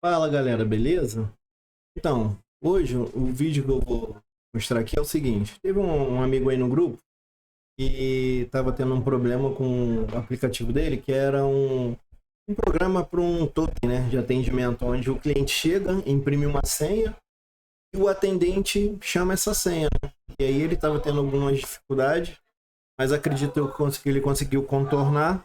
Fala galera, beleza? Então, hoje o vídeo que eu vou mostrar aqui é o seguinte: teve um amigo aí no grupo que estava tendo um problema com o aplicativo dele, que era um programa para um token, né, de atendimento, onde o cliente chega, imprime uma senha e o atendente chama essa senha, né? E aí ele estava tendo algumas dificuldades, mas acredito eu que ele conseguiu contornar.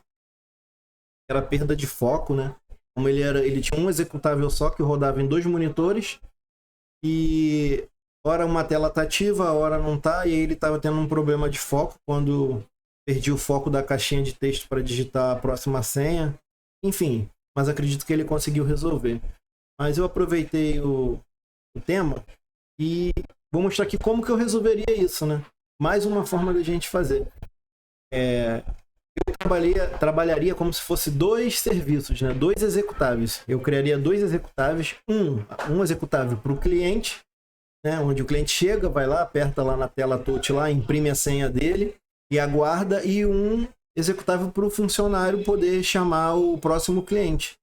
Era perda de foco, né? Como ele tinha um executável só que rodava em dois monitores e ora uma tela tá ativa, ora não tá, e aí ele estava tendo um problema de foco quando perdi o foco da caixinha de texto para digitar a próxima senha. Enfim, mas acredito que ele conseguiu resolver. Mas eu aproveitei o tema e vou mostrar aqui como que eu resolveria isso, né? Mais uma forma da gente fazer. Trabalharia como se fosse dois serviços, né? Dois executáveis. Eu criaria dois executáveis, um executável para o cliente, né? Onde o cliente chega, vai lá, aperta lá na tela touch lá, imprime a senha dele e aguarda, e um executável para o funcionário poder chamar o próximo cliente,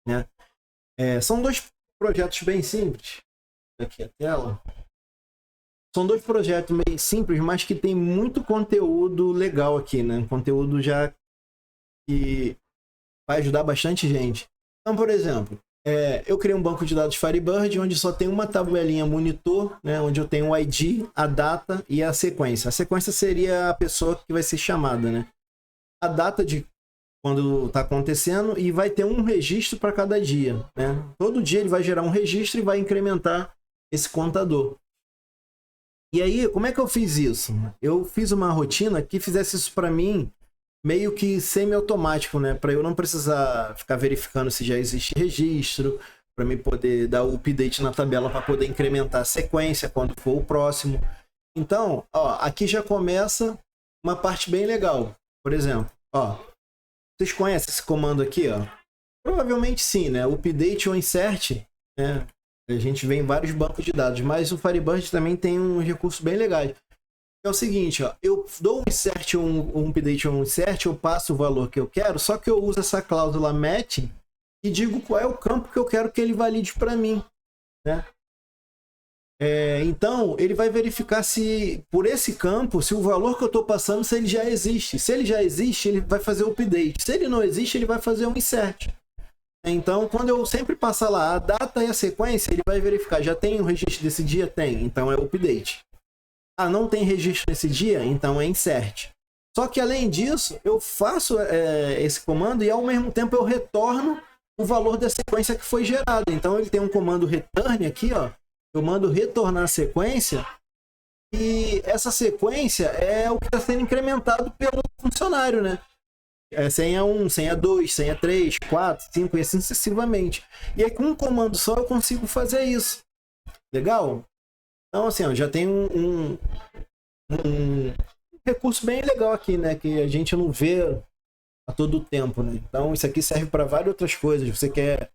né? São dois projetos bem simples. Aqui a tela. São dois projetos meio simples, mas que tem muito conteúdo legal aqui, né? Conteúdo já que vai ajudar bastante gente. Então, por exemplo, eu criei um banco de dados Firebird, onde só tem uma tabelinha monitor, né? Onde eu tenho o ID, a data e a sequência. A sequência seria a pessoa que vai ser chamada, né? A data de quando está acontecendo, e vai ter um registro para cada dia, né? Todo dia ele vai gerar um registro e vai incrementar esse contador. E aí, como é que eu fiz isso? Eu fiz uma rotina que fizesse isso para mim meio que semi-automático, né? Para eu não precisar ficar verificando se já existe registro, para mim poder dar o update na tabela para poder incrementar a sequência quando for o próximo. Então, ó, aqui já começa uma parte bem legal. Por exemplo, ó, vocês conhecem esse comando aqui, ó? Provavelmente sim, né? Update ou insert, né? A gente vê em vários bancos de dados, mas o Firebird também tem um recurso bem legal. É o seguinte, ó, eu dou um insert, um update ou um insert, eu passo o valor que eu quero, só que eu uso essa cláusula match e digo qual é o campo que eu quero que ele valide para mim, né? Então, ele vai verificar se, por esse campo, se o valor que eu estou passando, se ele já existe. Se ele já existe, ele vai fazer o update. Se ele não existe, ele vai fazer um insert. Então, quando eu sempre passar lá a data e a sequência, ele vai verificar. Já tem o registro desse dia? Tem. Então é update. Ah, não tem registro nesse dia? Então é insert. Só que além disso, eu faço esse comando e ao mesmo tempo eu retorno o valor da sequência que foi gerada. Então ele tem um comando return aqui, ó. Eu mando retornar a sequência e essa sequência é o que está sendo incrementado pelo funcionário, né? Senha 1, senha 2, senha 3, 4, 5 e assim sucessivamente. E aí com um comando só eu consigo fazer isso. Legal? Então assim, ó, já tem um recurso bem legal aqui, né? Que a gente não vê a todo tempo, né? Então isso aqui serve para várias outras coisas. Você quer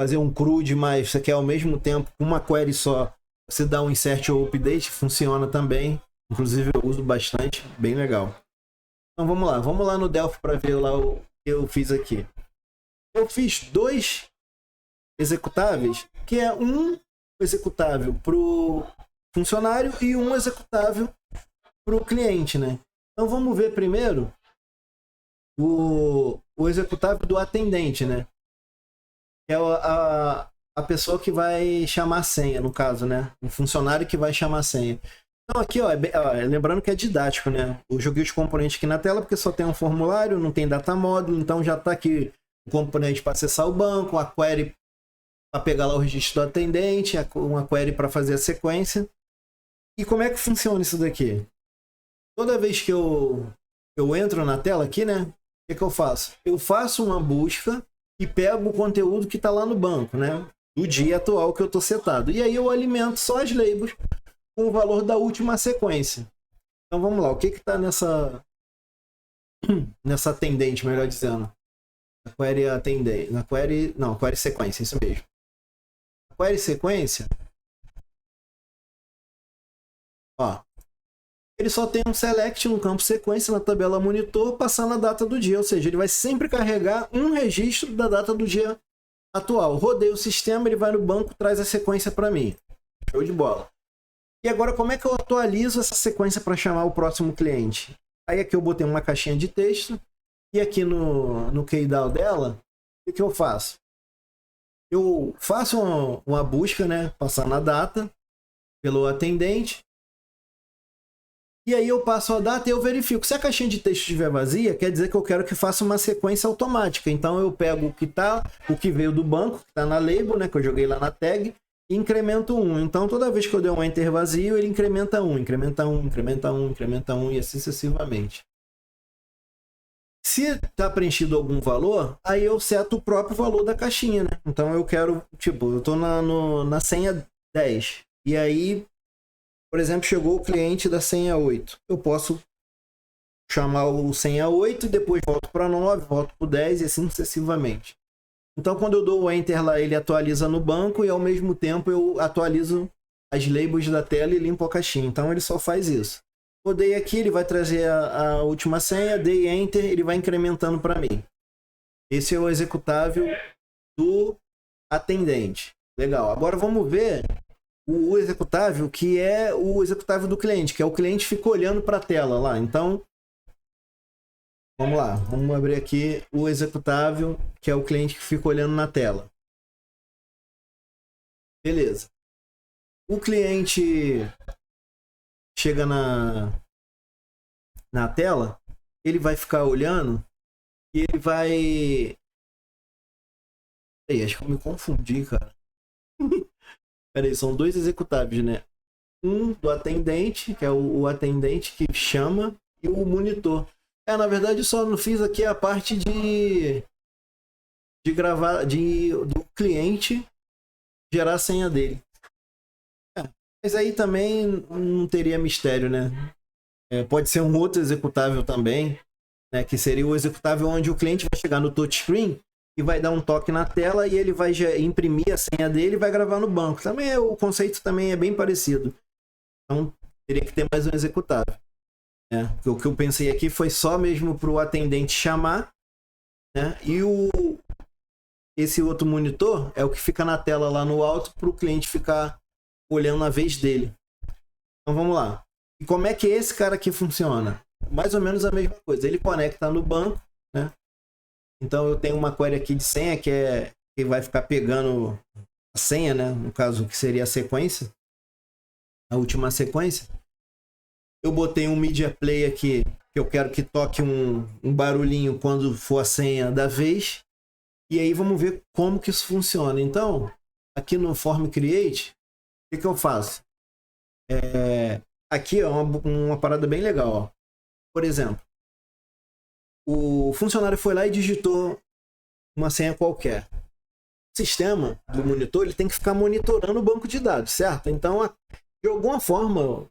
fazer um CRUD, mas você quer ao mesmo tempo com uma query só, você dá um insert ou update, funciona também. Inclusive eu uso bastante, bem legal. Então vamos lá no Delphi para ver lá o que eu fiz aqui. Eu fiz dois executáveis, que é um executável para o funcionário e um executável para o cliente, né? Então vamos ver primeiro o executável do atendente, né? Que é a pessoa que vai chamar a senha, no caso, né? O funcionário que vai chamar a senha. Então aqui, ó, lembrando que é didático, né? Eu joguei os componentes aqui na tela porque só tem um formulário, não tem data módulo, então já está aqui o componente para acessar o banco, a query para pegar lá o registro do atendente, uma query para fazer a sequência. E como é que funciona isso daqui? Toda vez que eu entro na tela aqui, né? O que eu faço? Eu faço uma busca e pego o conteúdo que está lá no banco, né? Do dia atual que eu estou setado. E aí eu alimento só as labels com o valor da última sequência. Então vamos lá, o que está nessa atendente, melhor dizendo? Na query atendente, query sequência, isso mesmo. A query sequência, ó, ele só tem um select no campo sequência na tabela monitor passando a data do dia, ou seja, ele vai sempre carregar um registro da data do dia atual. Rodei o sistema, ele vai no banco, traz a sequência para mim. Show de bola. E agora, como é que eu atualizo essa sequência para chamar o próximo cliente? Aí aqui eu botei uma caixinha de texto. E aqui no keydown dela, o que eu faço? Eu faço uma busca, né? Passando a data pelo atendente. E aí eu passo a data e eu verifico. Se a caixinha de texto estiver vazia, quer dizer que eu quero que faça uma sequência automática. Então eu pego o que veio do banco, que está na label, né? Que eu joguei lá na tag, e incremento 1. Então toda vez que eu der um enter vazio, ele incrementa 1, incrementa 1, incrementa 1, incrementa 1 e assim sucessivamente. Se está preenchido algum valor, aí eu seto o próprio valor da caixinha, né? Então eu quero, tipo, eu estou na senha 10. E aí, por exemplo, chegou o cliente da senha 8. Eu posso chamar o senha 8 e depois volto para 9, volto para 10 e assim sucessivamente. Então quando eu dou o enter lá, ele atualiza no banco e ao mesmo tempo eu atualizo as labels da tela e limpo a caixinha. Então ele só faz isso. Rodei aqui, ele vai trazer a última senha, dei enter, ele vai incrementando para mim. Esse é o executável do atendente. Legal. Agora vamos ver o executável, que é o executável do cliente, que é o cliente fica olhando para a tela lá. Então, vamos lá. Vamos abrir aqui o executável, que é o cliente que fica olhando na tela. Beleza. O cliente chega na tela, ele vai ficar olhando e ele vai... Aí, acho que eu me confundi, cara. Peraí, são dois executáveis, né? Um do atendente, que é o atendente que chama, e o monitor. Na verdade, eu só não fiz aqui a parte de gravar, do cliente gerar a senha dele. Mas aí também não teria mistério, né? Pode ser um outro executável também, né? Que seria o executável onde o cliente vai chegar no touchscreen e vai dar um toque na tela e ele vai imprimir a senha dele e vai gravar no banco. Também o conceito também é bem parecido. Então teria que ter mais um executável. O que eu pensei aqui foi só mesmo para o atendente chamar, né? E esse outro monitor é o que fica na tela lá no alto para o cliente ficar olhando na vez dele. Então vamos lá. E como é que esse cara aqui funciona? Mais ou menos a mesma coisa. Ele conecta no banco, né? Então eu tenho uma query aqui de senha que vai ficar pegando a senha, né? No caso que seria a sequência, a última sequência. Eu botei um media play aqui que eu quero que toque um barulhinho quando for a senha da vez. E aí vamos ver como que isso funciona. Então aqui no form create, o que eu faço? Aqui é uma parada bem legal. Ó. Por exemplo, o funcionário foi lá e digitou uma senha qualquer. O sistema do monitor ele tem que ficar monitorando o banco de dados, certo? Então, de alguma forma,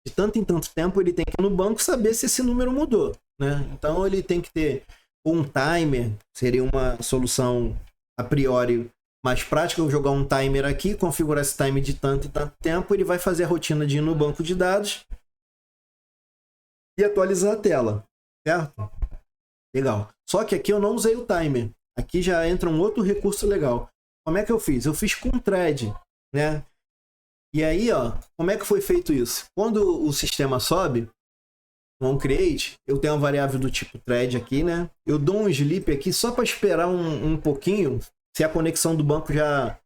de tanto em tanto tempo, ele tem que ir no banco saber se esse número mudou, né? Então, ele tem que ter um timer, seria uma solução a priori mais prática. Eu jogar um timer aqui, configurar esse timer de tanto e tanto tempo, ele vai fazer a rotina de ir no banco de dados e atualizar a tela, certo? Legal. Só que aqui eu não usei o timer. Aqui já entra um outro recurso legal. Como é que eu fiz? Eu fiz com thread, né? E aí, ó, como é que foi feito isso? Quando o sistema sobe, no create, eu tenho uma variável do tipo thread aqui, né? Eu dou um sleep aqui só para esperar um pouquinho, se a conexão do banco já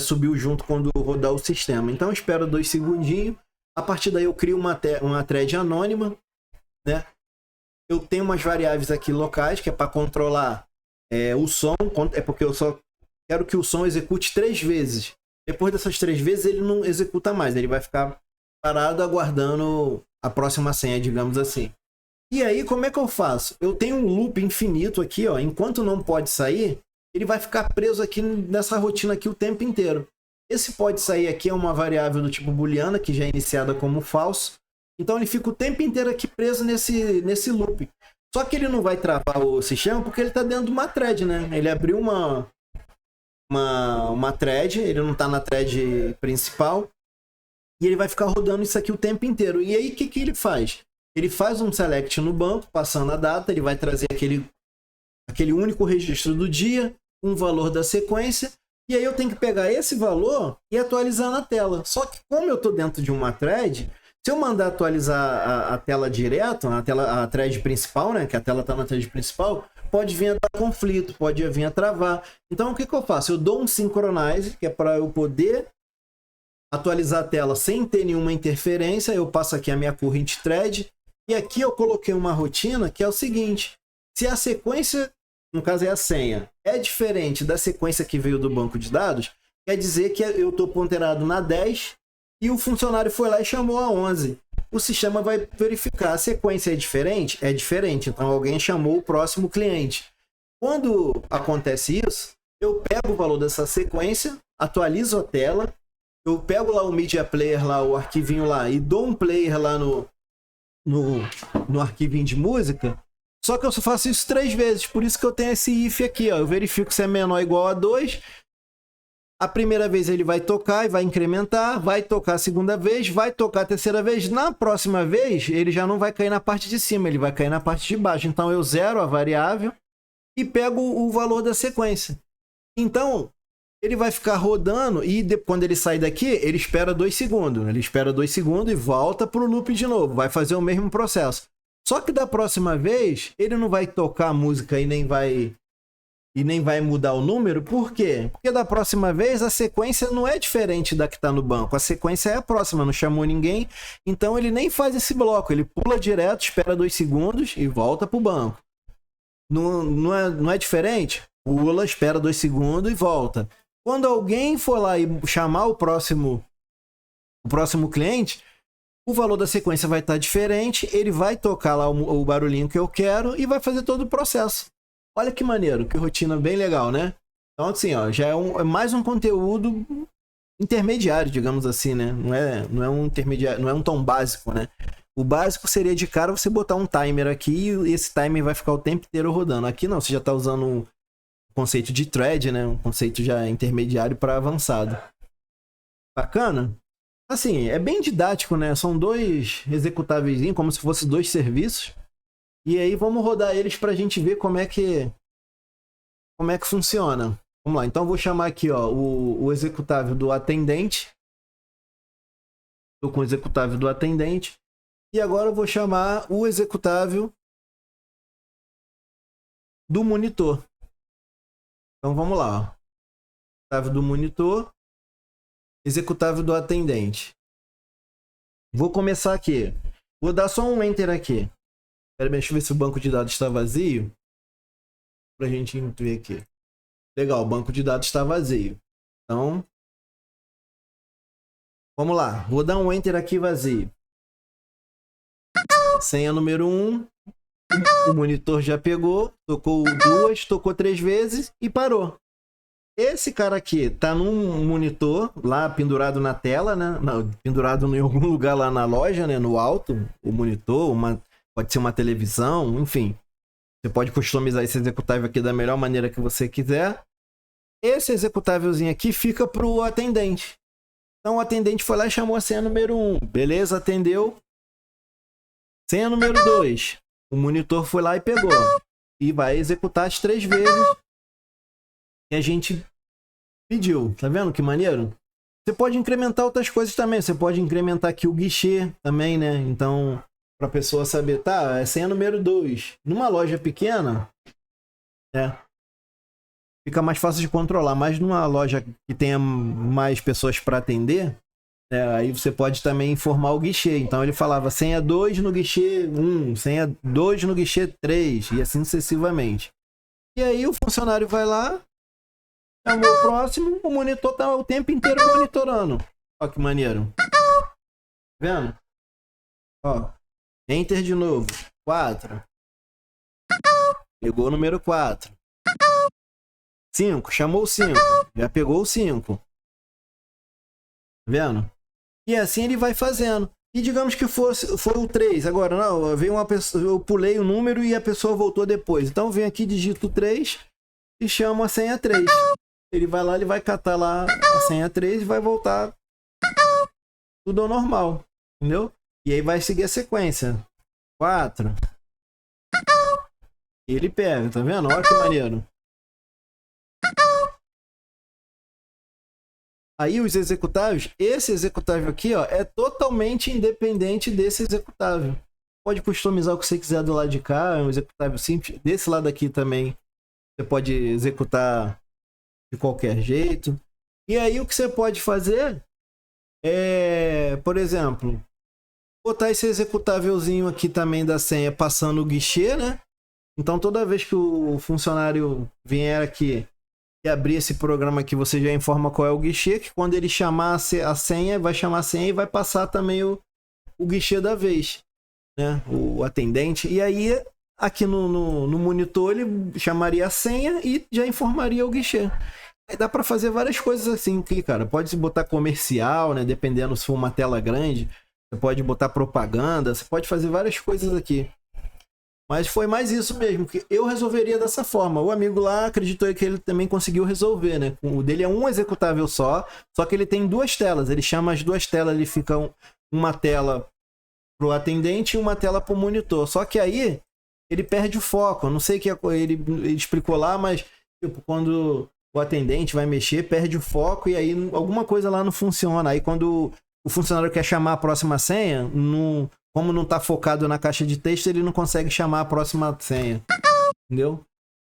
subiu junto quando rodar o sistema. Então eu espero 2 segundinhos. A partir daí eu crio uma thread anônima, né? Eu tenho umas variáveis aqui locais, que é para controlar o som, é porque eu só quero que o som execute 3 vezes. Depois dessas 3 vezes ele não executa mais, ele vai ficar parado aguardando a próxima senha, digamos assim. E aí, como é que eu faço? Eu tenho um loop infinito aqui, ó, enquanto não pode sair, ele vai ficar preso aqui nessa rotina aqui o tempo inteiro. Esse pode sair aqui é uma variável do tipo booleana, que já é iniciada como falso. Então ele fica o tempo inteiro aqui preso nesse loop. Só que ele não vai travar o sistema porque ele está dentro de uma thread, né? Ele abriu uma thread, ele não está na thread principal. E ele vai ficar rodando isso aqui o tempo inteiro. E aí o que ele faz? Ele faz um select no banco, passando a data, ele vai trazer aquele único registro do dia. um valor da sequência, e aí eu tenho que pegar esse valor e atualizar na tela. Só que como eu estou dentro de uma thread, se eu mandar atualizar a tela direto, a thread principal, né, que a tela está na thread principal, pode vir a dar conflito, pode vir a travar. Então o que eu faço? Eu dou um synchronize, que é para eu poder atualizar a tela sem ter nenhuma interferência. Eu passo aqui a minha current thread, e aqui eu coloquei uma rotina que é o seguinte: se a sequência, no caso é a senha, é diferente da sequência que veio do banco de dados, quer dizer que eu estou ponderado na 10 e o funcionário foi lá e chamou a 11. O sistema vai verificar, a sequência é diferente? É diferente, então alguém chamou o próximo cliente. Quando acontece isso, eu pego o valor dessa sequência, atualizo a tela, eu pego lá o media player, lá, o arquivinho lá, e dou um player lá no arquivinho de música. Só que eu só faço isso 3 vezes, por isso que eu tenho esse if aqui, ó. Eu verifico se é menor ou igual a 2. A primeira vez ele vai tocar e vai incrementar, vai tocar a segunda vez, vai tocar a terceira vez. Na próxima vez, ele já não vai cair na parte de cima, ele vai cair na parte de baixo. Então eu zero a variável e pego o valor da sequência. Então, ele vai ficar rodando e quando ele sai daqui, ele espera 2 segundos. Ele espera 2 segundos e volta para o loop de novo. Vai fazer o mesmo processo. Só que da próxima vez, ele não vai tocar a música e nem vai mudar o número. Por quê? Porque da próxima vez a sequência não é diferente da que está no banco. A sequência é a próxima, não chamou ninguém. Então ele nem faz esse bloco. Ele pula direto, espera 2 segundos e volta para o banco. Não é diferente? Pula, espera 2 segundos e volta. Quando alguém for lá e chamar o próximo cliente, o valor da sequência vai estar diferente. Ele vai tocar lá o barulhinho que eu quero e vai fazer todo o processo. Olha que maneiro, que rotina bem legal, né? Então, assim, ó, já é mais um conteúdo intermediário, digamos assim, né? Não é um intermediário, não é um tão básico, né? O básico seria de cara você botar um timer aqui e esse timer vai ficar o tempo inteiro rodando. Aqui não, você já está usando um conceito de thread, né? Um conceito já intermediário para avançado. Bacana? Assim, é bem didático, né? São 2 executáveis, como se fossem 2 serviços. E aí vamos rodar eles para a gente ver como é que funciona. Vamos lá, então eu vou chamar aqui, ó, o executável do atendente. Estou com o executável do atendente. E agora eu vou chamar o executável do monitor. Então vamos lá, ó. Executável do monitor, executável do atendente. Vou começar aqui. Vou dar só um enter aqui. Deixa eu ver se o banco de dados está vazio. Para a gente ver aqui. Legal, o banco de dados está vazio. Então, vamos lá. Vou dar um enter aqui vazio. Senha número 1. O monitor já pegou. Tocou 2, tocou 3 vezes e parou. Esse cara aqui tá num monitor lá pendurado na tela, né? Não, pendurado em algum lugar lá na loja, né? No alto, o monitor, pode ser uma televisão, enfim. Você pode customizar esse executável aqui da melhor maneira que você quiser. Esse executávelzinho aqui fica para o atendente. Então o atendente foi lá e chamou a senha número 1. Beleza, atendeu. Senha número 2. O monitor foi lá e pegou. E vai executar as 3 vezes que a gente pediu. Tá vendo que maneiro? Você pode incrementar outras coisas também. Você pode incrementar aqui o guichê também, né? Então, para a pessoa saber, tá, é senha número 2. Numa loja pequena, fica mais fácil de controlar. Mas numa loja que tenha mais pessoas para atender, aí você pode também informar o guichê. Então ele falava senha 2 no guichê 1, senha 2 no guichê 3 e assim sucessivamente. E aí o funcionário vai lá, chamou o próximo, o monitor tá o tempo inteiro monitorando. Ó que maneiro. Tá vendo? Ó, enter de novo. 4. Pegou o número 4. 5, chamou o 5. Já pegou o 5. Tá vendo? E assim ele vai fazendo. E digamos que foi o 3. Agora, não, veio uma pessoa, eu pulei o número e a pessoa voltou depois. Então vem aqui, digito 3 e chamo a senha 3. Ele vai lá, ele vai catar lá a senha 3 e vai voltar tudo ao normal. Entendeu? E aí vai seguir a sequência. 4. E ele pega, tá vendo? Olha que maneiro. Aí os executáveis, esse executável aqui, ó, é totalmente independente desse executável. Pode customizar o que você quiser do lado de cá, é um executável simples. Desse lado aqui também, você pode executar de qualquer jeito. E aí o que você pode fazer é, por exemplo, botar esse executávelzinho aqui também da senha passando o guichê, né? Então toda vez que o funcionário vier aqui e abrir esse programa aqui, você já informa qual é o guichê, que quando ele chamar a senha, vai chamar a senha e vai passar também o guichê da vez, né? O atendente. E aí, aqui no monitor, ele chamaria a senha e já informaria o guichê. Aí dá para fazer várias coisas assim aqui, cara. Pode botar comercial, né? Dependendo se for uma tela grande. Você pode botar propaganda. Você pode fazer várias coisas aqui. Mas foi mais isso mesmo, que eu resolveria dessa forma. O amigo lá acreditou que ele também conseguiu resolver, né? O dele é um executável só que ele tem duas telas. Ele chama as duas telas, ele fica uma tela pro atendente e uma tela pro monitor. Só que aí ele perde o foco. Eu não sei o que ele explicou lá, mas tipo, quando o atendente vai mexer, perde o foco e aí alguma coisa lá não funciona. Aí quando o funcionário quer chamar a próxima senha, como não está focado na caixa de texto, ele não consegue chamar a próxima senha. Entendeu?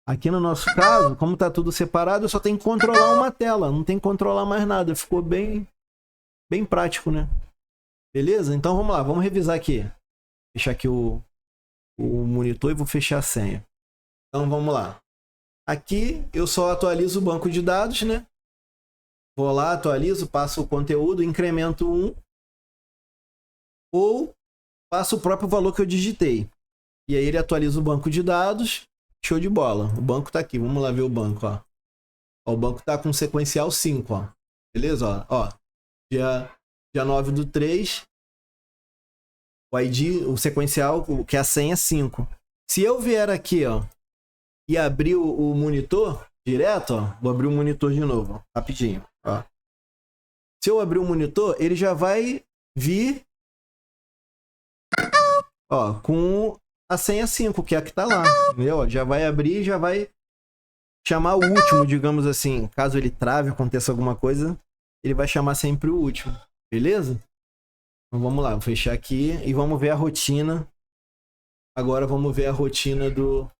Aqui no nosso caso, como está tudo separado, eu só tenho que controlar uma tela. Não tem que controlar mais nada. Ficou bem prático, né? Beleza? Então vamos lá. Vamos revisar aqui. Vou fechar aqui o monitor e vou fechar a senha. Então vamos lá. Aqui eu só atualizo o banco de dados, né? Vou lá, atualizo, passo o conteúdo, incremento 1. Ou passo o próprio valor que eu digitei. E aí ele atualiza o banco de dados. Show de bola. O banco tá aqui. Vamos lá ver o banco, ó. O banco tá com sequencial 5, ó. Beleza? Ó. Dia 9/3. O ID, o sequencial, que é a senha 5. Se eu vier aqui, ó, e abrir o monitor direto, ó. Vou abrir o monitor de novo, ó, rapidinho, ó. Se eu abrir o monitor, ele já vai vir, ó, com a senha 5, que é a que tá lá, entendeu? Já vai abrir, já vai chamar o último, digamos assim. Caso ele trave, aconteça alguma coisa, ele vai chamar sempre o último, beleza? Então vamos lá, vou fechar aqui e vamos ver a rotina. Agora vamos ver a rotina do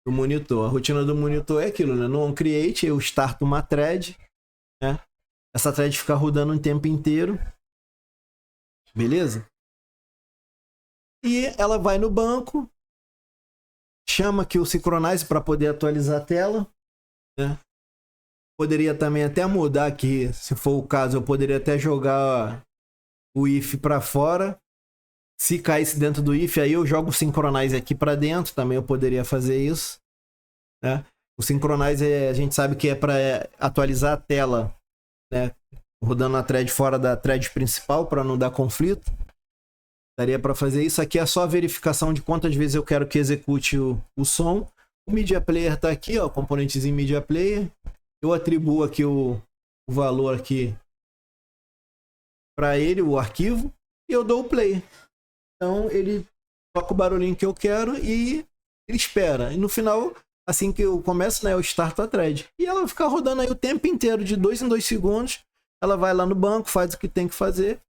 monitor. A rotina do monitor é aquilo, né? No onCreate eu starto uma thread, né? Essa thread fica rodando o tempo inteiro. Beleza? E ela vai no banco, chama aqui o Synchronize para poder atualizar a tela, né? Poderia também até mudar aqui, se for o caso, eu poderia até jogar o if para fora. Se caísse dentro do if, aí eu jogo o Synchronize aqui para dentro, também eu poderia fazer isso, né? O Synchronize a gente sabe que é para atualizar a tela, né? Rodando a thread fora da thread principal para não dar conflito. Daria para fazer isso. Aqui é só a verificação de quantas vezes eu quero que execute o som. O Media Player está aqui, ó, componentezinho Media Player. Eu atribuo aqui o valor aqui para ele, o arquivo, e eu dou o play. Então ele toca o barulhinho que eu quero e ele espera. E no final, assim que eu começo, né, eu starto a thread. E ela vai ficar rodando aí o tempo inteiro, de 2 em 2 segundos. Ela vai lá no banco, faz o que tem que fazer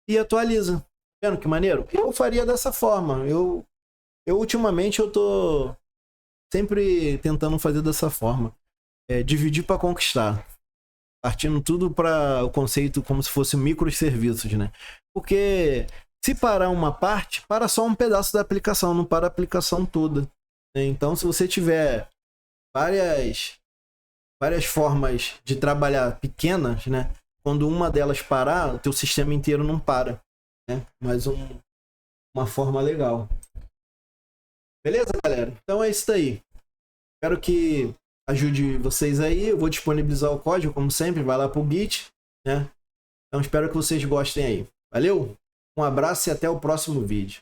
e atualiza. Vendo que maneiro? Eu faria dessa forma. Eu ultimamente eu tô sempre tentando fazer dessa forma. Dividir para conquistar. Partindo tudo para o conceito como se fosse microserviços, né? Porque se parar uma parte, para só um pedaço da aplicação, não para a aplicação toda, né? Então, se você tiver várias formas de trabalhar pequenas, né? Quando uma delas parar, o teu sistema inteiro não para, né? Mais uma forma legal. Beleza, galera? Então é isso daí. Espero que ajude vocês aí. Eu vou disponibilizar o código, como sempre. Vai lá pro Git, né? Então espero que vocês gostem aí. Valeu? Um abraço e até o próximo vídeo.